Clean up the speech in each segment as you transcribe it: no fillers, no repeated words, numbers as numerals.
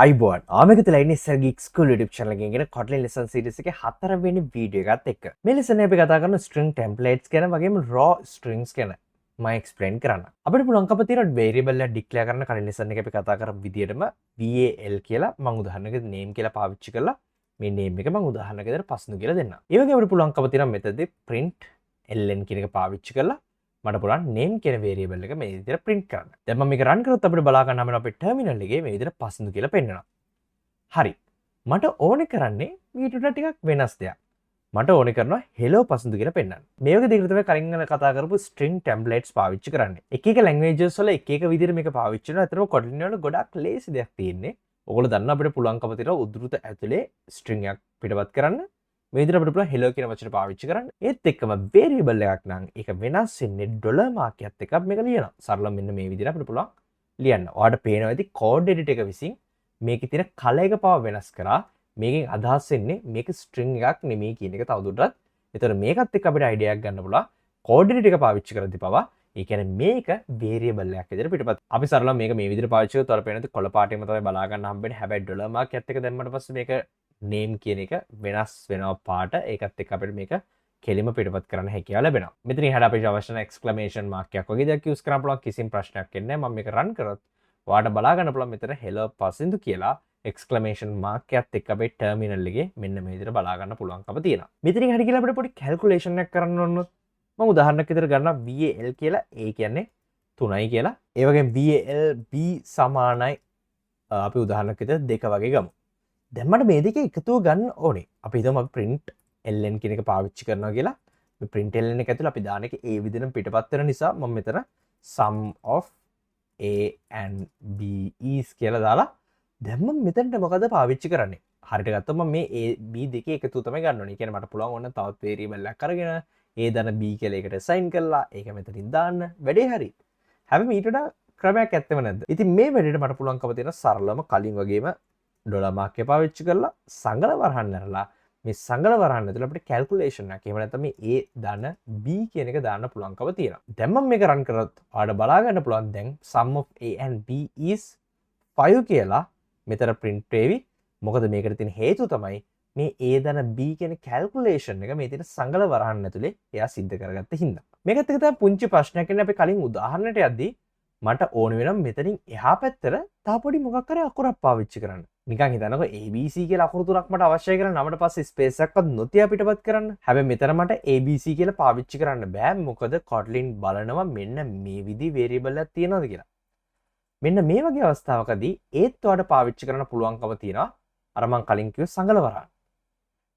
අයිබෝන් ආමක ලයින සර්ගික් school YouTube channel එකෙන් ගෙන Kotlin lesson series එකේ 4 වෙනි වීඩියෝ එකත් එක්ක මේ lesson එක අපි කතා කරන string templates ගැන වගේම raw strings ගැන මම explain කරන්න. අපිට පුළුවන්කම තියෙන variable එක declare කරන්න කලින් lesson එකේ අපි කතා කරපු විදිහටම val කියලා මම උදාහරණයකට name කියලා පාවිච්චි කරලා මේ name එක මම උදාහරණයකට විතර පස්නු කියලා දෙන්නම්. ඒ වගේම අපිට පුළුවන්කම තියෙන method print ln කියන එක පාවිච්චි කරලා මට පුළුවන් name කියන variable එක මේ විදිහට print කරන්න. දැන් මම මේක run කරොත් අපිට බලා ගන්න හම්බෙනවා අපේ terminal එකේ මේ විදිහට පස්ඳු කියලා පෙන්නනවා. හරි. මට ඕනේ කරන්නේ ඊට වඩා ටිකක් වෙනස් දෙයක්. මට ඕනේ කරනවා hello පස්ඳු කියලා පෙන්නන්න. මේ වගේ දෙයකට තමයි කලින් කතා කරපු string templates පාවිච්චි කරන්නේ. එක එක languages වල එක එක විදිහට මේක පාවිච්චි කරනවා. අතරම Kotlin වල ගොඩක් ලේසි දෙයක් තියෙන්නේ. ඔයගොල්ලෝ දන්නවා අපිට පුළුවන්කම තියෙනවා උද්දෘත ඇතුලේ string එකක් පිටපත් කරන්න. මේ විදිහට අපිට පුළුවන් hello කියන වචනේ පාවිච්චි කරන්න. ඒත් එක්කම variable එකක් නම් ඒක වෙනස් වෙන්නේ ඩොලර් මාක් එකත් එක්ක මේක ලියනවා. සරලව මෙන්න මේ විදිහට අපිට පුළුවන් ලියන්න. ඔයාලට පේනවා ඇති code edit එක විසින් මේකේ තියෙන කලර් එක පාව වෙනස් කරා. මේකෙන් අදහස් වෙන්නේ මේක string එකක් නෙමෙයි කියන එක තවදුරටත්. ඒතර මේකත් එක්ක අපිට idea එකක් ගන්න පුළුවන්. code edit එක පාවිච්චි කරද්දී පවා ඒ කියන්නේ මේක variable එකක් විදිහට පිටපත්. අපි සරලව මේක මේ විදිහට පාවිච්චි කරලා තවර පේනද කොළ පාටේම තමයි බලා ගන්න හම්බෙන්නේ. හැබැයි ඩොලර් මාක් එකත් එක්ක දැම්මට පස්සේ මේක name කියන එක වෙනස් වෙනවා පාට. ඒකත් එක්ක අපිට මේක කෙලිම පිටපත් කරන්න හැකියාව ලැබෙනවා. මෙතනින් එහාට අපිට අවශ්‍ය නැ exclamation mark එකක් වගේ දෙයක් use කරන්න පුළුවන්. කිසිම ප්‍රශ්නයක් එන්නේ නැහැ. මම මේක run කරොත් ඔයාලට බලා ගන්න පුළුවන් මෙතන hello පසින්දු කියලා exclamation mark එකත් එක්ක අපේ terminal එකේ මෙන්න මේ විදිහට බලා ගන්න පුළුවන්කම තියෙනවා. මෙතනින් එහාට ගිහලා අපිට පොඩි calculation එකක් කරන්න ඕන. මම උදාහරණයක් විදිහට ගන්නවා val කියලා. ඒ කියන්නේ 3යි කියලා. ඒ වගේම val b සමානයි අපි උදාහරණයක් විදිහට 2 වගේ ගමු. දැන් මට මේ දෙක එකතුව ගන්න ඕනේ. අපි හිතමු අපි print ln කියන එක පාවිච්චි කරනවා කියලා. මේ print ln එක ඇතුළේ අපි දාන එක ඒ විදිහටම පිටපත් වෙන නිසා මම මෙතන sum of a and b is කියලා දාලා දැන් මම මෙතනට මොකද පාවිච්චි කරන්නේ? හරියට ගත්තොත් මම මේ a b දෙකේ එකතුව තමයි ගන්න ඕනේ. ඒ කියන්නේ මට පුළුවන් ඕන තවත් variable එකක් අරගෙන a දන b කියලා එකට assign කරලා ඒක මෙතනින් දාන්න. වැඩේ හරි. හැබැයි ඊට වඩා ක්‍රමයක් ඇත්තෙම නැද්ද? ඉතින් මේ වැඩේට මට පුළුවන්කම තියෙන සරලම කලින් වගේම ඩොලර් මාක් එක පාවිච්චි කරලා සංගල වරහන් කරලා මේ සංගල වරහන් ඇතුළේ අපිට කැල්කියුලේෂන් එකක් එහෙම නැත්නම් මේ a ධන b කියන එක දාන්න පුළුවන්කම තියෙනවා. දැන් මම මේක රන් කරොත් ඔයාලට බලා ගන්න පුළුවන් දැන් sum of a and b is 5 කියලා මෙතන print වෙවි. මොකද මේකට තියෙන හේතුව තමයි මේ a ධන b කියන කැල්කියුලේෂන් එක මේ තියෙන සංගල වරහන් ඇතුළේ එයා සිද්ධ කරගත්ත හින්දා. මේකත් එක්ක තමයි පුංචි ප්‍රශ්නයක් ඉන්නේ අපි කලින් උදාහරණයට යද්දී මට ඕන වෙනම් මෙතනින් එහා පැත්තට තව පොඩි මොකක් හරි අකුරක් පාවිච්චි කරන්න. නිකන් හිතන්නකො ABC කියලා අකුරු තුනක් මට අවශ්‍යයි කියලා නමට පස්සේ ස්පේස් එකක්වත් නොතිය පිටපත් කරන්න. හැබැයි මෙතන මට ABC කියලා පාවිච්චි කරන්න බෑ. මොකද Kotlin බලනවා මෙන්න මේ විදි variable එකක් තියෙනවද කියලා. මෙන්න මේ වගේ අවස්ථාවකදී ඒත් ඔයාලට පාවිච්චි කරන්න පුළුවන්කම තියෙනවා. අර මං කලින් කිව්ව සංගල වරහන්.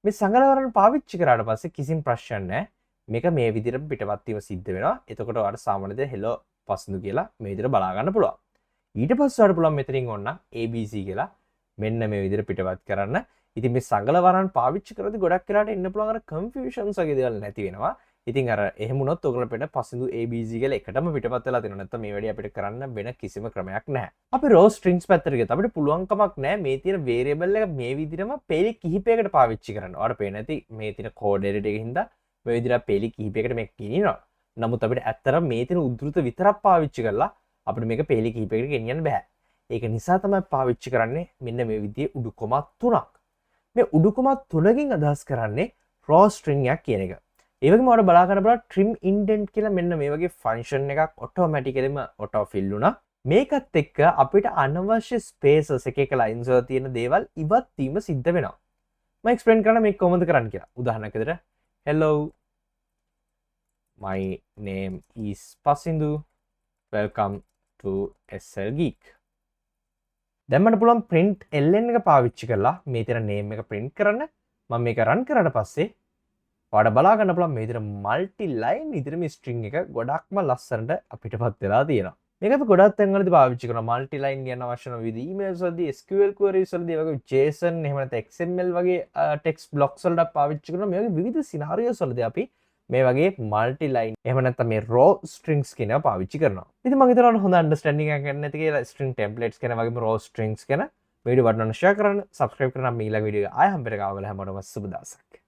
මේ සංගල වරහන් පාවිච්චි කරාට පස්සේ කිසිම ප්‍රශ්නයක් නැහැ. මේක මේ විදිහට පිටපත් වීම සිද්ධ වෙනවා. එතකොට ඔයාලට සාමාන්‍යයෙන් hello පස්ඳු කියලා මේ විදිහට බලා ගන්න පුළුවන්. ඊට පස්සේ ඔයාලට පුළුවන් මෙතනින් ඕන ABC කියලා මෙන්න මේ විදිහට පිටපත් කරන්න. ඉතින් මේ සංගල වරන් පාවිච්චි කරද්දී ගොඩක් වෙලාට එන්න පුළුවන් අර කන්ෆියුෂන්ස් වගේ දේවල් නැති වෙනවා. ඉතින් අර එහෙම වුණොත් ඔයගොල්ලෝ පෙන්න පස්ඳු ABC කියලා එකටම පිටපත් වෙලා තියෙනවා. නැත්නම් මේ වැඩේ අපිට කරන්න වෙන කිසිම ක්‍රමයක් නැහැ. අපි raw strings පැත්තට ගියත් අපිට පුළුවන් කමක් නැහැ මේ තියෙන variable එක මේ විදිහටම පෙළි කිහිපයකට පාවිච්චි කරන්න. ඔයාලට පේන ඇති මේ තියෙන code edit එකකින් හින්දා මේ විදිහට පෙළි කිහිපයකට මේක ගෙනියනවා. නමුත් අපිට ඇත්තටම මේ තියෙන උද්දෘත විතරක් පාවිච්චි කරලා අපිට මේක පෙළි කිහිපයකට ගෙනියන්න බෑ. ඒක නිසා තමයි පාවිච්චි කරන්නේ මෙන්න මේ විදිහේ උඩුකොමා තුනක්. මේ උඩුකොමා තුනකින් අදහස් කරන්නේ raw string එකක් කියන එක. ඒ වගේම ඔයාලට බලා ගන්න බලන්න trim indent කියලා මෙන්න මේ වගේ function එකක් automaticallyම auto fill වුණා. මේකත් එක්ක අපිට අනවශ්‍ය spaces එක එක lines වල තියෙන දේවල් ඉවත් වීම සිද්ධ වෙනවා. මම explain කරන්න මේක කොහොමද කරන්න කියලා. උදාහරණයක් විදිහට hello my name is Pasindu. Welcome to SL Geek. දැන් මට පුළුවන් print ln එක පාවිච්චි කරලා මේ තියෙන name එක print කරන්න. මම මේක run කරාට පස්සේ ඔයාලට බලා ගන්න පුළුවන් මේ විදිහට multi line විදිහට මේ string එක ගොඩක්ම ලස්සනට අපිටපත් වෙලා තියෙනවා. මේක අපි ගොඩක් තැන්වලදී පාවිච්චි කරනවා. multi line කියන අවශ්‍ය කරන විදිහ emails වලදී SQL queries වලදී වගේ JSON එහෙම නැත්නම් XML වගේ text blocks වලට පාවිච්චි කරනවා. මේ වගේ විවිධ scenarios වලදී අපි මේ වගේ multi line එහෙම නැත්නම් මේ raw strings කියන ඒවා පාවිච්චි කරනවා. ඉතින් මම හිතනවා හොඳ understanding එකක් ගන්න ඇති කියලා string templates කියන වගේම raw strings කියන වීඩියෝ වටනන share කරන්න, subscribe කරන්න. මේ ඊළඟ වීඩියෝ එක ආයෙ හම්බෙන්න ගාව ගල හැමෝටම සුබ දවසක්.